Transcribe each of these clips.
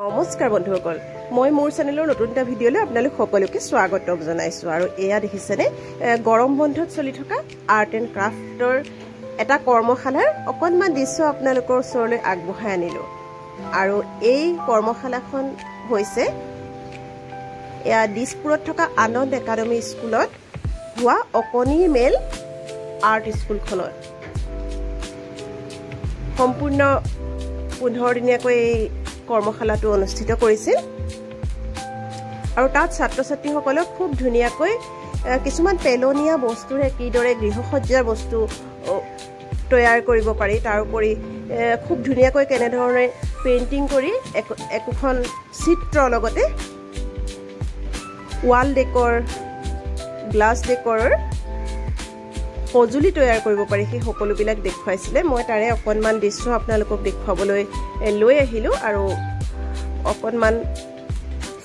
নমস্কাৰ বন্ধুসকল মই মোৰ চেনেলৰ নতুন এটা ভিডিঅ'লৈ আপোনালোক সকলোকে স্বাগতম জনাইছো আৰু এয়া দেখিছেনে গৰম বন্ধত চলি থকা আৰ্ট এণ্ড ক্ৰাফটৰ এটা কৰ্মশালাৰ অকনমান দৃশ্য আপোনালোকৰ ওচৰলৈ আগবঢ়াই আনিলো আৰু এই কৰ্মশালাখন হৈছে এয়া দিছপুৰত থকা আনন্দ একাডেমী স্কুলত হোৱা অকনিৰ মেল আৰ্ট স্কুলখনত সম্পূৰ্ণ 15 দিনীয়াকৈ কৰ্মশালাটো অনুষ্ঠিত কৰিছিল আৰু তাত ছাত্ৰ-ছাত্ৰীসকলক খুব ধুনীয়াকৈ কিছুমান পেলনীয়া বস্তুৰে কিদৰে গৃহসজ্জাৰ বস্তু তৈয়াৰ কৰিব পাৰি তাৰ উপৰি খুব ধুনীয়াকৈ কেনে ধৰণে পেইন্টিং কৰি একোখন চিত্ৰ লগতে ওয়াল ডেকৰ গ্লাছ ডেকৰৰ সজুলি তৈয়াৰ কৰিব পাৰি সেই সকলোবিলাক দেখুৱাইছিলে মই তাৰে অকনমান দৃশ্য আপোনালোকক দেখুৱাবলৈ লৈ আহিলো আৰু অকনমান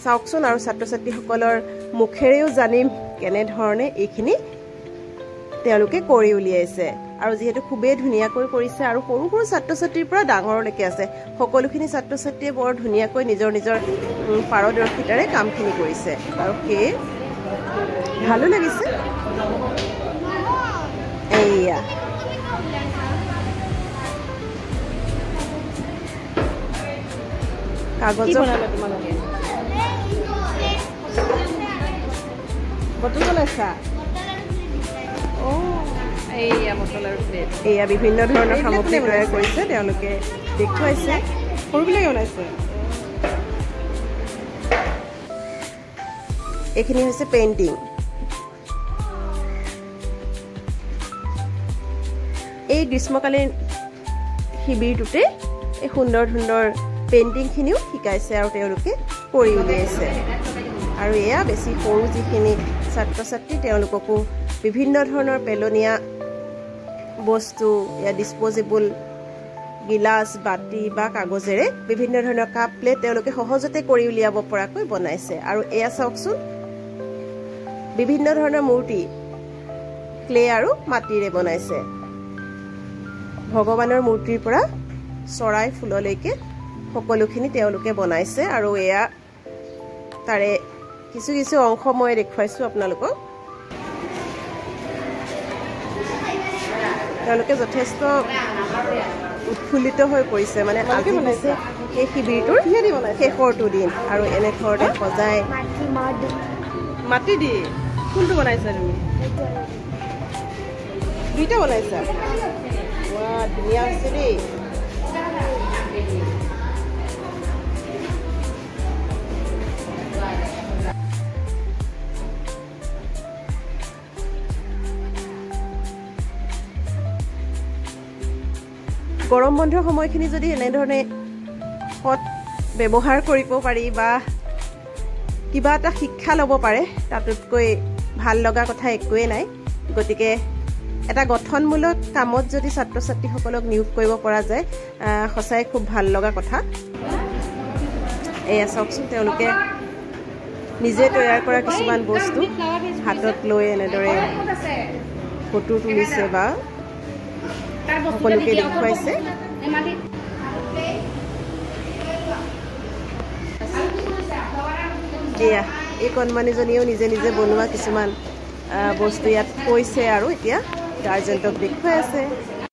চাওকচোন আৰু ছাত্ৰ-ছাত্ৰীসকলৰ মুখেৰেও জানিম কেনে ধৰণে এইখিনি তেওঁলোকে কৰি উলিয়াইছে আৰু যেহেতু খুবেই ধুনীয়াকৈ কৰিছে আৰু সৰু সৰু ছাত্ৰ-ছাত্ৰীৰ পৰা ডাঙৰলৈকে আছে সকলোখিনি ছাত্ৰ-ছাত্ৰীয়ে বৰ ধুনীয়াকৈ নিজৰ নিজৰ পাৰদৰ্শিতাৰে কামখিনি কৰিছে আৰু সেই ভালো লাগিছে এয়া কাগজ বনালে তোমালোকে বটল বনাইছা এয়া বটল আৰু প্লেট এয়া বিভিন্ন ধৰণৰ সামগ্ৰী তৈয়াৰ কৰিছে তেওঁলোকে দেখুৱাইছে সৰুবিলাকে বনাইছে এইখিনি হৈছে পেইন্টিং এই গ্ৰীষ্মকালীন শিবিৰটোতে এই সুন্দৰ সুন্দৰ পেইন্টিংখিনিও শিকাইছে আৰু তেওঁলোকে কৰি উলিয়াইছে আৰু এয়া বেছি সৰু যিখিনি ছাত্ৰ-ছাত্ৰী তেওঁলোককো বিভিন্ন ধৰণৰ পেলনীয়া বস্তু এয়া ডিছপ'জেবল গিলাচ বাতি বা কাগজেৰে বিভিন্ন ধৰণৰ কাপ প্লেট তেওঁলোকে সহজতে কৰি উলিয়াব পৰাকৈ বনাইছে আৰু এয়া চাওকচোন বিভিন্ন ধৰণৰ মূৰ্তি ক্লে আৰু মাটিৰে বনাইছে ভগৱানৰ মূৰ্তিৰ পৰা চৰাই ফুললৈকে সকলোখিনি তেওঁলোকে বনাইছে আৰু এয়া তাৰে কিছু কিছু অংশ মই দেখুৱাইছো আপোনালোকক তেওঁলোকে যথেষ্ট উৎফুল্লিত হৈ পৰিছে মানে আজি হৈছে এই শিবিৰটোৰ শেষৰটো দিন আৰু এনে ধৰণে সজাই মাটি দি কোনটো বনাইছা তুমি দুইটা বনাইছা ধুনীয়া হৈছে দেই গৰম বন্ধৰ সময়খিনি যদি এনেধৰণে সৎ ব্যৱহাৰ কৰিব পাৰি বা কিবা এটা শিক্ষা ল'ব পাৰে তাতকৈ ভাল লগা কথা একোৱেই নাই গতিকে এটা গঠনমূলক কামত যদি ছাত্ৰ-ছাত্ৰীসকলক নিয়োগ কৰিব পৰা যায় সঁচাই খুব ভাল লগা কথা এয়া চাওকচোন তেওঁলোকে নিজে তৈয়াৰ কৰা কিছুমান বস্তু হাতত লৈ এনেদৰে ফটো তুলিছে বা সকলোকে দেখুৱাইছে এয়া এই কণমানিজনীয়েও নিজে নিজে বনোৱা কিছুমান বস্তু ইয়াত কৈছে আৰু এতিয়া গাৰ্জেণ্টক দেখুৱাই আছে